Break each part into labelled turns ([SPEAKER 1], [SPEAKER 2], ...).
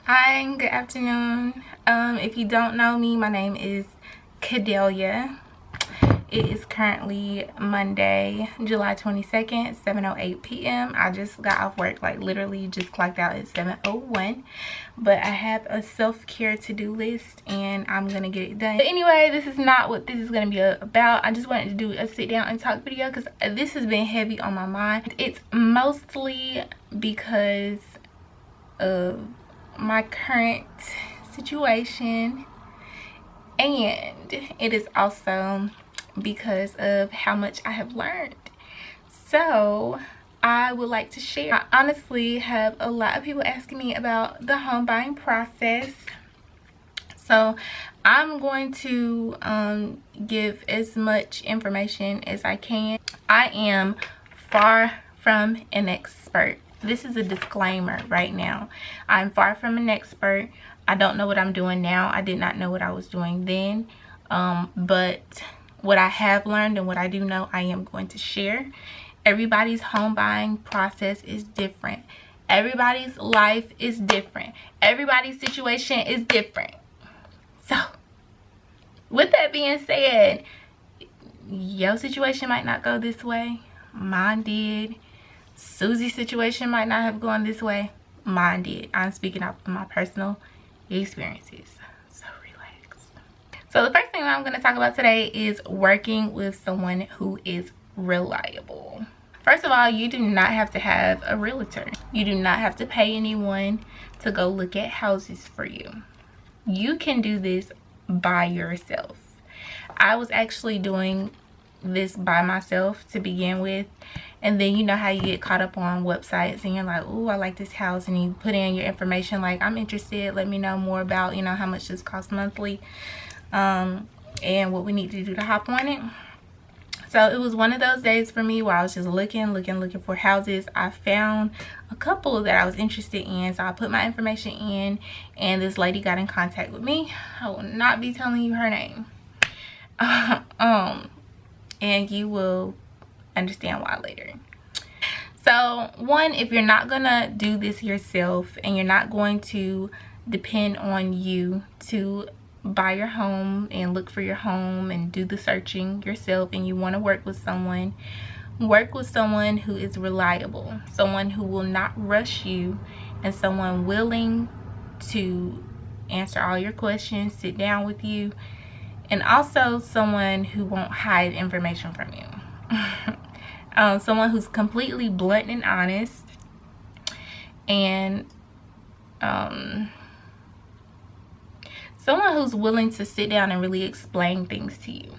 [SPEAKER 1] Hi, good afternoon. If you don't know me, my name is Cadelia. It is currently Monday, July 22nd, 7:08 p.m. I just got off work, like literally just clocked out at 7:01. But I have a self-care to-do list and I'm gonna get it done. But anyway, this is not what this is gonna be about. I just wanted to do a sit down and talk video because this has been heavy on my mind. It's mostly because of my current situation, and it is also because of how much I have learned. So I would like to share. I honestly have a lot of people asking me about the home buying process, so I'm going to give as much information as I can. I am far from an expert. This is a disclaimer right now. I'm far from an expert. I don't know what I'm doing now. I did not know what I was doing then. But what I have learned and what I do know, I am going to share. Everybody's home buying process is different. Everybody's life is different. Everybody's situation is different. So, with that being said, your situation might not go this way. Mine did. Susie's situation might not have gone this way. Mine did. I'm speaking out of my personal experiences. So relax. So the first thing that I'm going to talk about today is working with someone who is reliable. First of all, you do not have to have a realtor. You do not have to pay anyone to go look at houses for you. You can do this by yourself. I was actually doing this by myself to begin with, and then you know how you get caught up on websites and you're like, oh, I like this house, and you put in your information like, I'm interested, let me know more about, you know, how much this costs monthly, and what we need to do to hop on it. So it was one of those days for me where I was just looking for houses. I found a couple that I was interested in, so I put my information in, and this lady got in contact with me. I will not be telling you her name. And you will understand why later. So one, if you're not gonna do this yourself and you're not going to depend on you to buy your home and look for your home and do the searching yourself, and you want to work with someone who is reliable, someone who will not rush you, and someone willing to answer all your questions, sit down with you, and also someone who won't hide information from you. Someone who's completely blunt and honest, and someone who's willing to sit down and really explain things to you.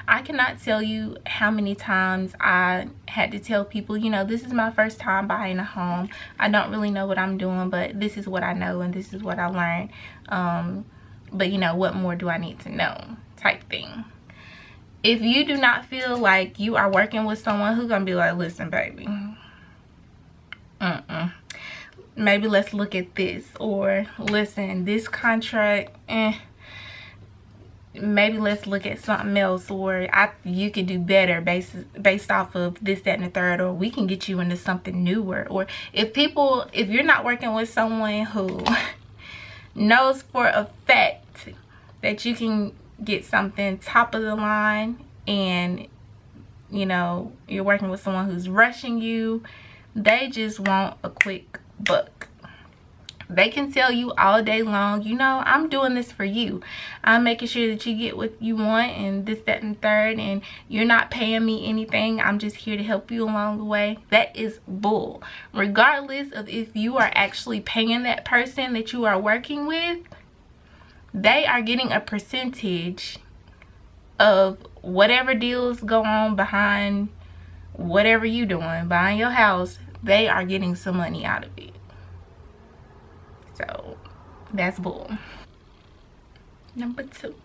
[SPEAKER 1] I cannot tell you how many times I had to tell people, you know, this is my first time buying a home. I don't really know what I'm doing, but this is what I know and this is what I learned. But you know, what more do I need to know, type thing. If you do not feel like you are working with someone who's gonna be like, listen baby, maybe let's look at this, or listen, this contract, maybe let's look at something else, or you could do better based off of this, that, and the third, or we can get you into something newer. Or if you're not working with someone who knows for a fact that you can get something top of the line, and you know you're working with someone who's rushing you, they just want a quick buck. They can tell you all day long, you know, I'm doing this for you, I'm making sure that you get what you want, and this, that, and third, and you're not paying me anything, I'm just here to help you along the way. That is bull. Regardless of if you are actually paying that person that you are working with, they are getting a percentage of whatever deals go on behind whatever you doing, buying your house. They are getting some money out of it. So that's bull. Number two,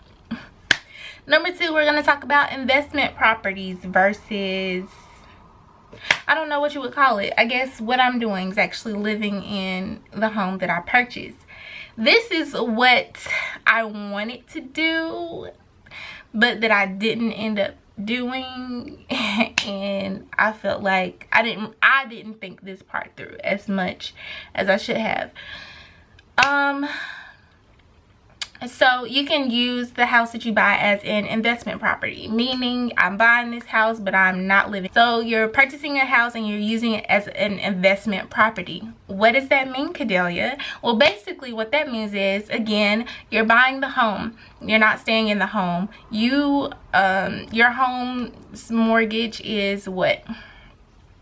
[SPEAKER 1] we're going to talk about investment properties versus, I don't know what you would call it. I guess what I'm doing is actually living in the home that I purchased. This is what I wanted to do, but that I didn't end up doing, and I felt like I didn't think this part through as much as I should have. So you can use the house that you buy as an investment property, meaning I'm buying this house but I'm not living. So you're purchasing a house and you're using it as an investment property. What does that mean, Kadelia? Well, basically what that means is, again, you're buying the home. You're not staying in the home. Your home's mortgage is what?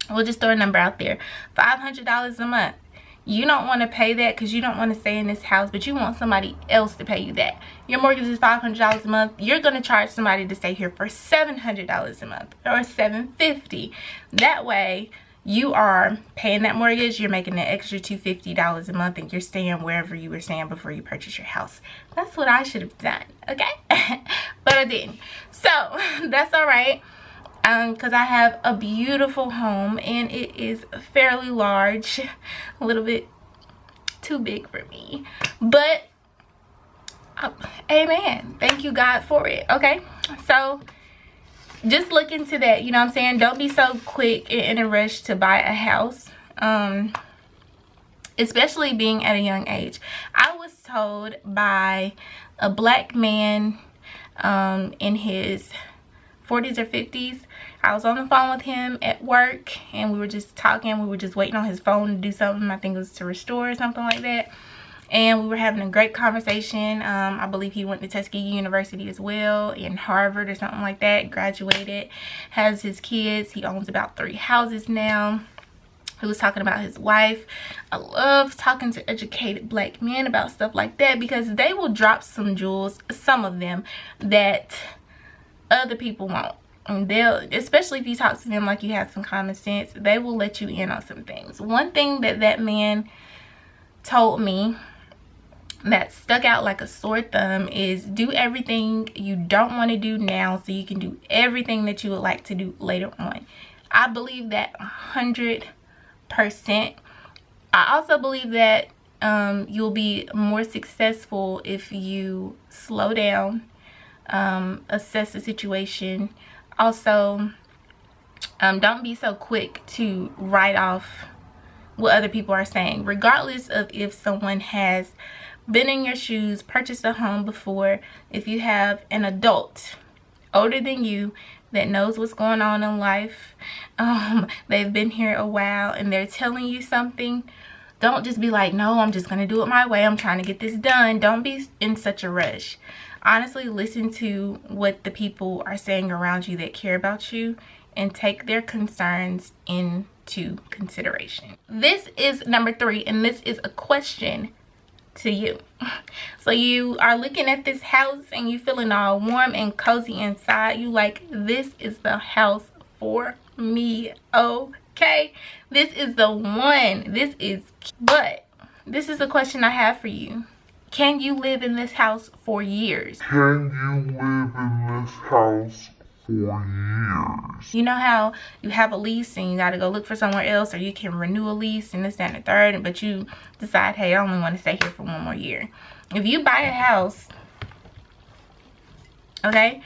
[SPEAKER 1] We'll just throw a number out there, $500 a month. You don't want to pay that because you don't want to stay in this house, but you want somebody else to pay you that. Your mortgage is $500 a month. You're going to charge somebody to stay here for $700 a month or $750. That way, you are paying that mortgage. You're making an extra $250 a month, and you're staying wherever you were staying before you purchased your house. That's what I should have done, okay? But I didn't. So that's all right. Because I have a beautiful home and it is fairly large, a little bit too big for me, but amen, thank you God for it. Okay, so just look into that, you know what I'm saying? Don't be so quick and in a rush to buy a house, especially being at a young age. I was told by a black man in his 40s or 50s. I was on the phone with him at work and we were just talking. We were just waiting on his phone to do something. I think it was to restore or something like that. And we were having a great conversation. I believe he went to Tuskegee University as well, in Harvard or something like that. Graduated, has his kids. He owns about 3 houses now. He was talking about his wife. I love talking to educated black men about stuff like that because they will drop some jewels, some of them, that other people won't. And they'll, especially if you talk to them like you have some common sense, they will let you in on some things. One thing that man told me that stuck out like a sore thumb is do everything you don't want to do now so you can do everything that you would like to do later on. I believe that 100%. I also believe that you'll be more successful if you slow down, assess the situation. Also, don't be so quick to write off what other people are saying, regardless of if someone has been in your shoes, purchased a home before. If you have an adult older than you that knows what's going on in life, they've been here a while and they're telling you something, don't just be like, no, I'm just gonna do it my way, I'm trying to get this done. Don't be in such a rush. Honestly, listen to what the people are saying around you that care about you and take their concerns into consideration. This is number 3, and this is a question to you. So you are looking at this house and you feeling all warm and cozy inside. You like, this is the house for me, okay? This is the one. This is, but this is the question I have for you. Can you live in this house for years?
[SPEAKER 2] Can you live in this house for years?
[SPEAKER 1] You know how you have a lease and you got to go look for somewhere else, or you can renew a lease and this, that, and the third, but you decide, hey, I only want to stay here for 1 more year. If you buy a house, okay,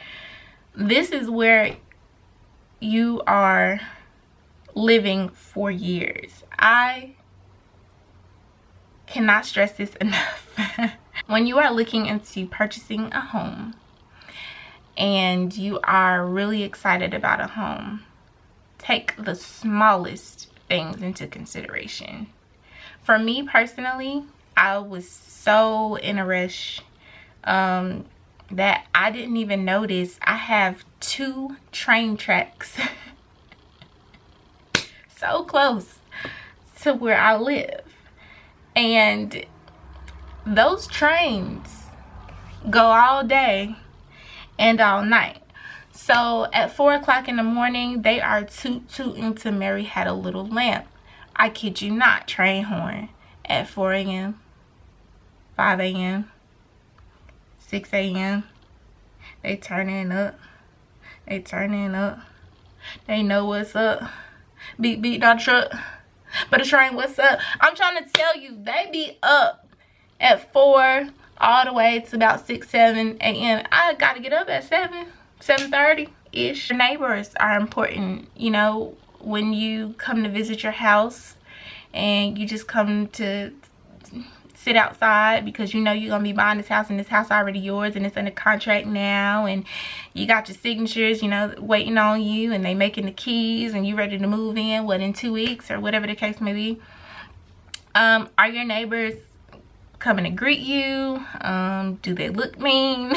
[SPEAKER 1] this is where you are living for years. I cannot stress this enough. When you are looking into purchasing a home and you are really excited about a home, take the smallest things into consideration. For me personally, I was so in a rush that I didn't even notice I have 2 train tracks so close to where I live. And those trains go all day and all night. So at 4 o'clock in the morning, they are tooting to Mary Had a Little Lamp. I kid you not, train horn at 4 a.m., 5 a.m., 6 a.m. They turning up. They turning up. They know what's up. Beat, beat, not truck. But the train, what's up? I'm trying to tell you, they be up at 4 all the way to about 6, 7 a.m. I gotta get up at 7:30-ish. Your neighbors are important, you know, when you come to visit your house and you just come to sit outside because you know you're gonna be buying this house and this house already yours and it's under contract now, and you got your signatures, you know, waiting on you, and they making the keys and you ready to move in, what, in 2 weeks or whatever the case may be. Are your neighbors coming to greet you? Do they look mean?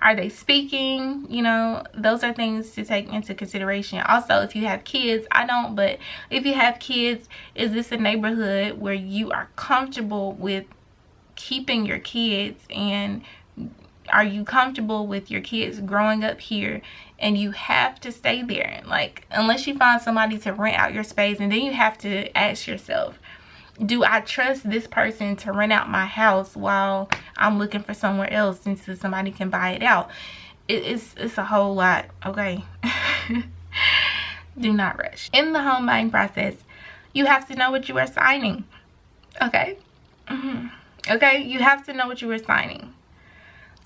[SPEAKER 1] Are they speaking? You know, those are things to take into consideration. Also, if you have kids, I don't, but if you have kids, is this a neighborhood where you are comfortable with keeping your kids, and are you comfortable with your kids growing up here and you have to stay there? Like, unless you find somebody to rent out your space, and then you have to ask yourself, do I trust this person to rent out my house while I'm looking for somewhere else until somebody can buy it out? It's a whole lot, okay? Do not rush. In the home buying process, you have to know what you are signing, okay? Okay, you have to know what you are signing.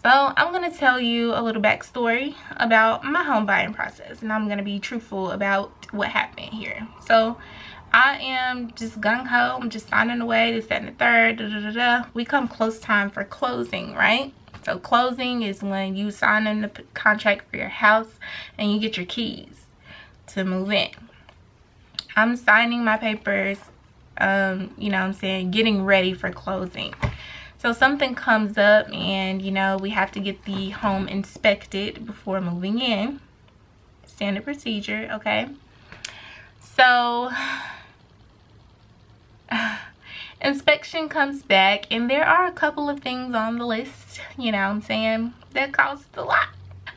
[SPEAKER 1] So I'm going to tell you a little backstory about my home buying process, and I'm going to be truthful about what happened here. So I am just gung-ho. I'm just signing away, this, that, and the third. We come close time for closing, right? So closing is when you sign in the contract for your house and you get your keys to move in. I'm signing my papers, you know what I'm saying, getting ready for closing. So something comes up and, you know, we have to get the home inspected before moving in. Standard procedure, okay? So inspection comes back, and there are a couple of things on the list, you know what I'm saying, that cost a lot.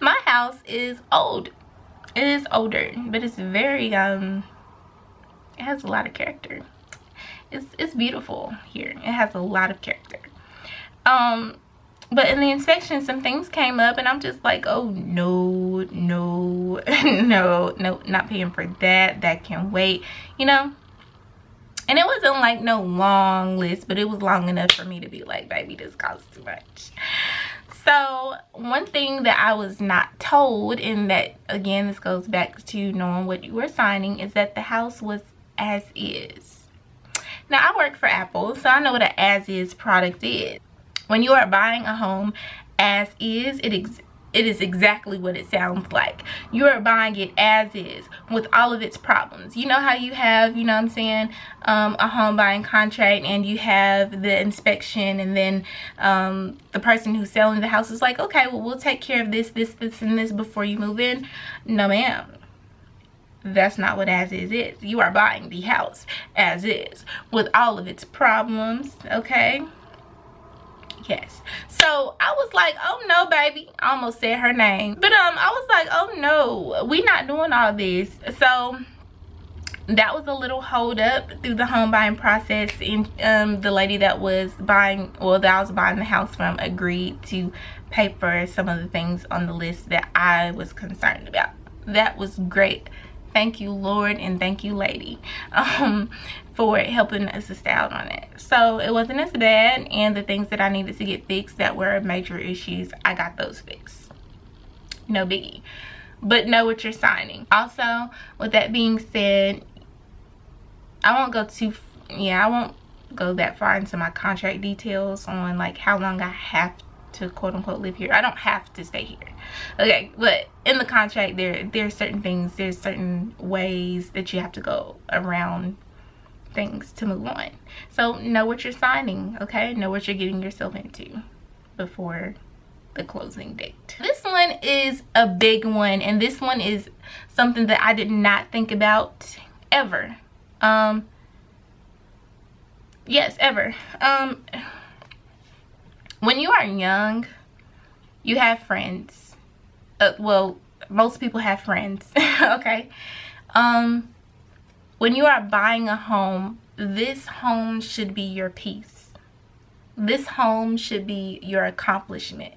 [SPEAKER 1] My house is old. It is older, but it's very it has a lot of character. It's beautiful here. It has a lot of character. But in the inspection, some things came up, and I'm just like, oh no, no, no, no, not paying for that. That can wait, you know. And it wasn't like no long list, but it was long enough for me to be like, baby, this costs too much. So one thing that I was not told, and that, again, this goes back to knowing what you were signing, is that the house was as is. Now, I work for Apple, so I know what an as is product is. When you are buying a home as is, it is exactly what it sounds like. You are buying it as is with all of its problems. You know how you have, you know what I'm saying, a home buying contract, and you have the inspection, and then the person who's selling the house is like, okay, well, we'll take care of this, this, this, and this before you move in. No, ma'am. That's not what as is is. You are buying the house as is with all of its problems, okay? Yes. So I was like, oh no, baby. I almost said her name. But I was like, oh no, we not doing all this. So that was a little hold up through the home buying process. And the lady that was buying, well, that I was buying the house from, agreed to pay for some of the things on the list that I was concerned about. That was great. Thank you, Lord, and thank you, lady, for helping assist out on it. So it wasn't as bad, and the things that I needed to get fixed that were major issues, I got those fixed. No biggie. But know what you're signing. Also, with that being said, I won't go that far into my contract details on like how long I have to quote unquote live here. I don't have to stay here, okay? But in the contract, there's certain things, there's certain ways that you have to go around things to move on. So know what you're signing, okay? Know what you're getting yourself into before the closing date. This one is a big one, and this one is something that I did not think about ever. Yes, ever. When you are young, you have friends. Well, most people have friends, okay? When you are buying a home, this home should be your peace. This home should be your accomplishment.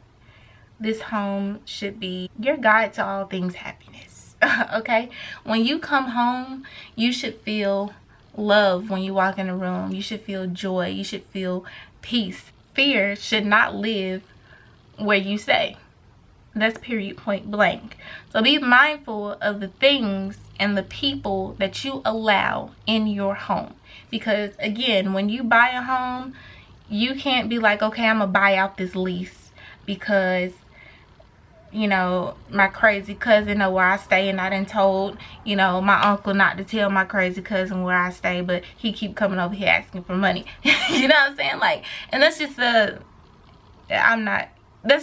[SPEAKER 1] This home should be your guide to all things happiness, okay? When you come home, you should feel love when you walk in a room. You should feel joy. You should feel peace. Fear should not live where you stay. That's period, point blank. So be mindful of the things and the people that you allow in your home. Because again, when you buy a home, you can't be like, okay, I'm gonna buy out this lease because, you know, my crazy cousin know where I stay, and I done told, you know, my uncle not to tell my crazy cousin where I stay, but he keep coming over here asking for money. You know what I'm saying? Like, and that's just that's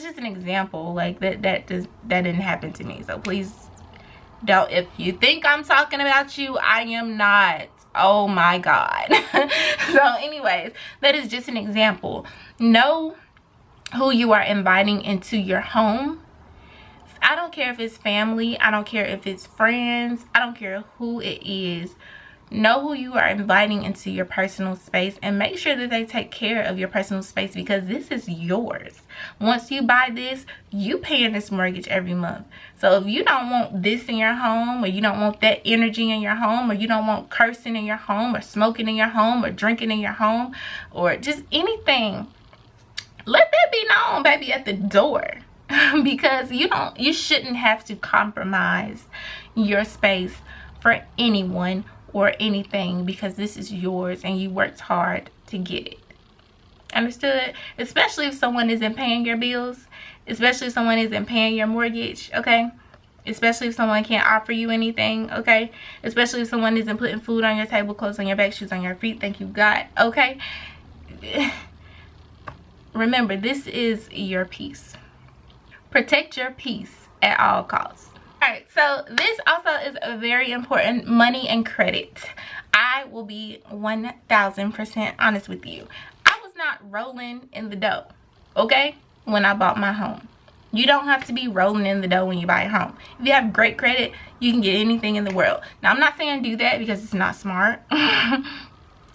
[SPEAKER 1] just an example. Like, that didn't happen to me. So please don't, if you think I'm talking about you, I am not. Oh my God. So anyways, that is just an example. Know who you are inviting into your home. I don't care if it's family, I don't care if it's friends, I don't care who it is. Know who you are inviting into your personal space, and make sure that they take care of your personal space, because this is yours. Once you buy this, you paying this mortgage every month. So if you don't want this in your home, or you don't want that energy in your home, or you don't want cursing in your home, or smoking in your home, or drinking in your home, or just anything, let that be known, baby, at the door. Because you shouldn't have to compromise your space for anyone or anything, because this is yours and you worked hard to get it. Understood? Especially if someone isn't paying your bills, especially if someone isn't paying your mortgage, okay? Especially if someone can't offer you anything, okay? Especially if someone isn't putting food on your table, clothes on your back, shoes on your feet, thank you God, okay? Remember, this is your peace. Protect your peace at all costs. All right, so this also is a very important, money and credit. I will be 1000% honest with you. I was not rolling in the dough, okay, when I bought my home. You don't have to be rolling in the dough when you buy a home. If you have great credit, you can get anything in the world. Now, I'm not saying do that, because it's not smart.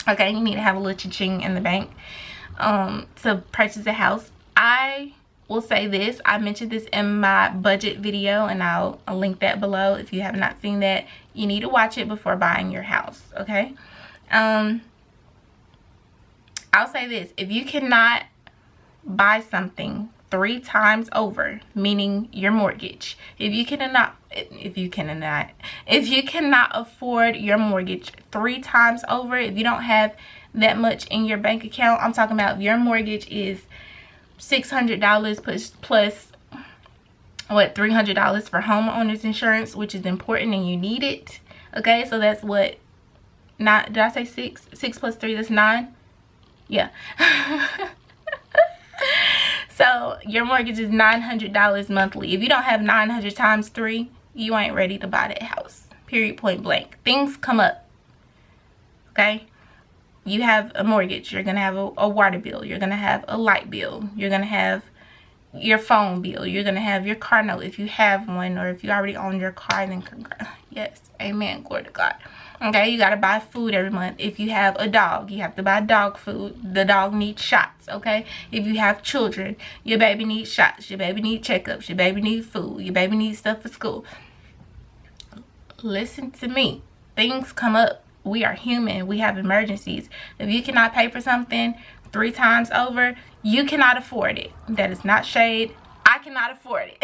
[SPEAKER 1] Okay, you need to have a little cha-ching in the bank to purchase a house. I will say this, I mentioned this in my budget video, and I'll link that below. If you have not seen that, you need to watch it before buying your house, okay? I'll say this, if you cannot buy something 3 times over, meaning your mortgage, if you cannot afford your mortgage 3 times over, if you don't have that much in your bank account, I'm talking about if your mortgage is $600 plus what, $300 for homeowners insurance, which is important and you need it, okay? So that's what, not, did I say 6 plus 3, that's 9, yeah. So your mortgage is $900 monthly. If you don't have 900 times 3, you ain't ready to buy that house, period, point blank. Things come up, okay? You have a mortgage, you're gonna have a water bill, you're gonna have a light bill, you're gonna have your phone bill, you're gonna have your car note if you have one, or if you already own your car, then congrats. Yes, amen, glory to God. Okay, you gotta buy food every month. If you have a dog, you have to buy dog food. The dog needs shots, okay? If you have children, your baby needs shots, your baby needs checkups, your baby needs food, your baby needs stuff for school. Listen to me, things come up. We are human, we have emergencies. If you cannot pay for something 3 times over, you cannot afford it. That is not shade, I cannot afford it.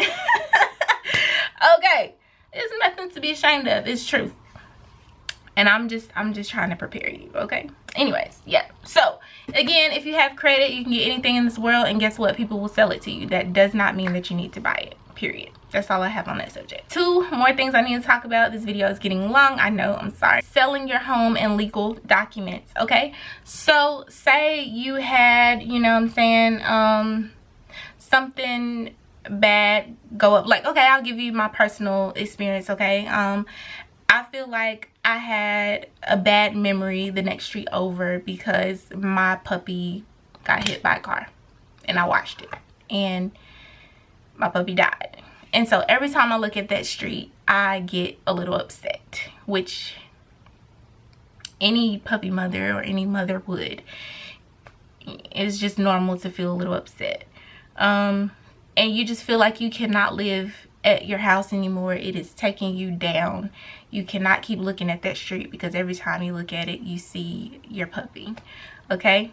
[SPEAKER 1] Okay, it's nothing to be ashamed of, it's truth. And I'm just trying to prepare you, okay? Anyways, yeah. So again, if you have credit, you can get anything in this world, and guess what? People will sell it to you. That does not mean that you need to buy it, period. That's all I have on that subject. 2 more things I need to talk about. This video is getting long, I know, I'm sorry. Selling your home and legal documents, okay? So say you had, you know what I'm saying, something bad go up. Like, okay, I'll give you my personal experience, okay? I feel like I had a bad memory the next street over because my puppy got hit by a car and I watched it and my puppy died. And so every time I look at that street, I get a little upset, which any puppy mother or any mother would. It's just normal to feel a little upset. And you just feel like you cannot live at your house anymore. It is taking you down. You cannot keep looking at that street because every time you look at it, you see your puppy. Okay,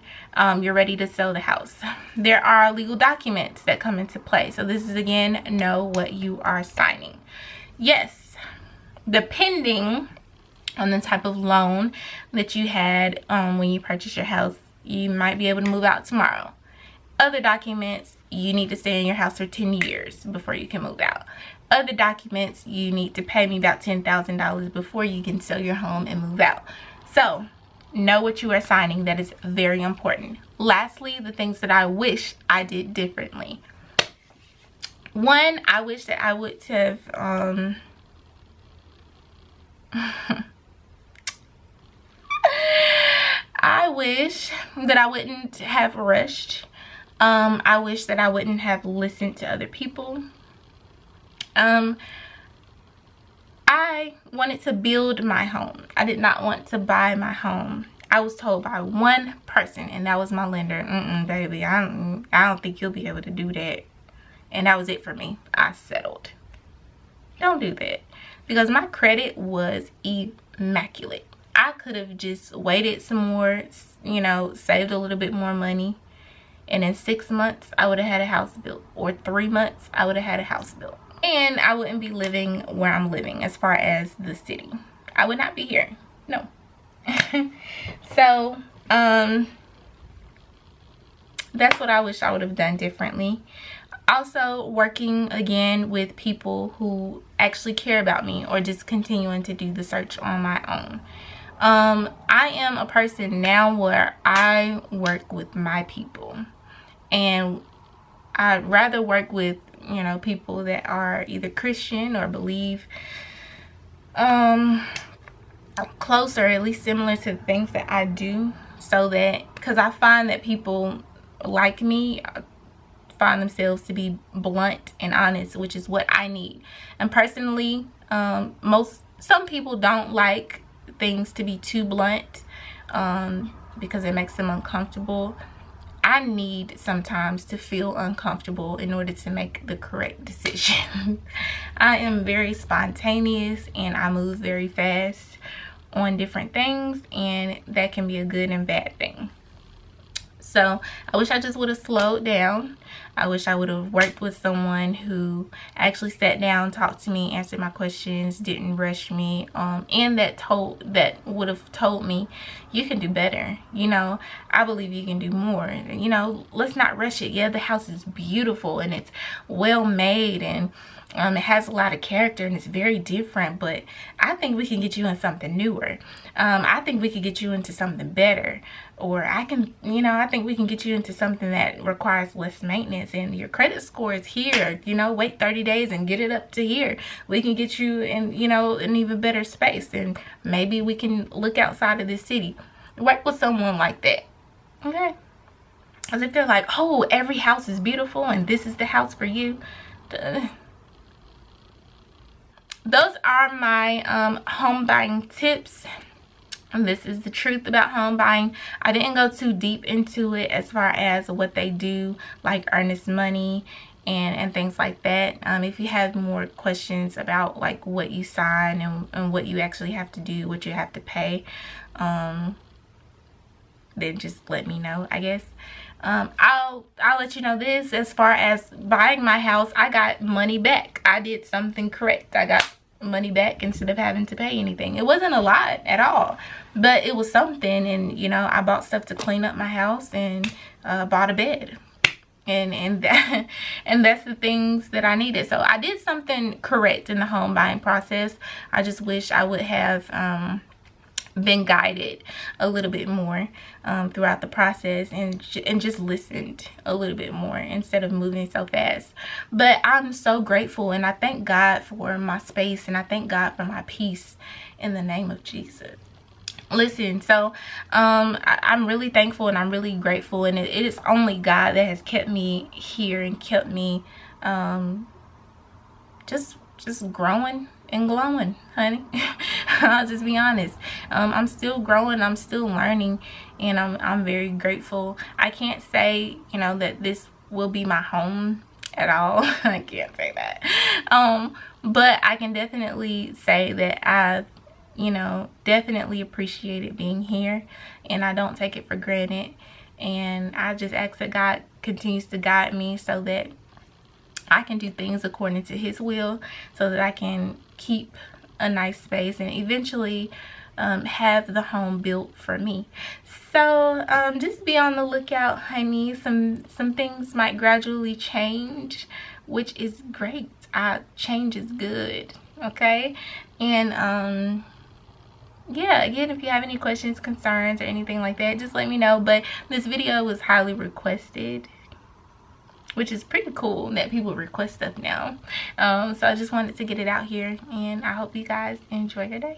[SPEAKER 1] you're ready to sell the house. There are legal documents that come into play. So this is, again, know what you are signing. Yes, depending on the type of loan that you had when you purchased your house, you might be able to move out tomorrow. Other documents, you need to stay in your house for 10 years before you can move out. Other documents, you need to pay me about $10,000 before you can sell your home and move out. So know what you are signing. That is very important. Lastly, the things that I wish I did differently. One, I wish that I would have I wish that I wouldn't have rushed. I wish that I wouldn't have listened to other people. I wanted to build my home. I did not want to buy my home. I was told by one person, and that was my lender, baby, I don't think you'll be able to do that. And that was it for me. I settled. Don't do that. Because my credit was immaculate. I could have just waited some more, you know, saved a little bit more money. And in 6 months, I would have had a house built. Or 3 months, I would have had a house built. And I wouldn't be living where I'm living as far as the city. I would not be here. No. So, that's what I wish I would have done differently. Also, working again with people who actually care about me, or just continuing to do the search on my own. I am a person now where I work with my people, and I'd rather work with, you know, people that are either Christian or believe close, or at least similar to the things that I do, so that, because I find that people like me find themselves to be blunt and honest, which is what I need. And personally, some people don't like things to be too blunt, because it makes them uncomfortable. I need sometimes to feel uncomfortable in order to make the correct decision. I am very spontaneous, and I move very fast on different things, and that can be a good and bad thing. So I wish I just would have slowed down. I wish I would have worked with someone who actually sat down, talked to me, answered my questions, didn't rush me, and that would have told me, you can do better. You know, I believe you can do more. You know, let's not rush it. Yeah, the house is beautiful and it's well made, and it has a lot of character, and it's very different, but I think we can get you in something newer. I think we could get you into something better. Or I think we can get you into something that requires less maintenance, and your credit score is here. You know, wait 30 days and get it up to here. We can get you in, you know, an even better space, and maybe we can look outside of this city. Work with someone like that, okay? Because if they're like, oh, every house is beautiful and this is the house for you. Those are my home buying tips. And this is the truth about home buying. I didn't go too deep into it as far as what they do, like earnest money and things like that. If you have more questions about like what you sign and what you actually have to do, what you have to pay, then just let me know, I guess. I'll let you know this. As far as buying my house, I got money back. I did something correct. I got money back instead of having to pay anything. It wasn't a lot at all, but it was something. And you know, I bought stuff to clean up my house, and bought a bed, and that's the things that I needed. So I did something correct in the home buying process. I just wish I would have been guided a little bit more throughout the process, and just listened a little bit more instead of moving so fast. But I'm so grateful, and I thank God for my space, and I thank God for my peace in the name of Jesus. Listen, so I'm really thankful, and I'm really grateful, and it is only God that has kept me here and kept me just growing and glowing, honey. I'll just be honest. I'm still growing, I'm still learning, and I'm very grateful. I can't say, you know, that this will be my home at all. I can't say that. But I can definitely say that I've, you know, definitely appreciated being here, and I don't take it for granted. And I just ask that God continues to guide me so that I can do things according to his will, so that I can keep a nice space, and eventually, have the home built for me. So just be on the lookout, honey. Some things might gradually change, which is great. Change is good, okay? And yeah, again, if you have any questions, concerns, or anything like that, just let me know. But this video was highly requested, which is pretty cool that people request stuff now. So I just wanted to get it out here, and I hope you guys enjoy your day.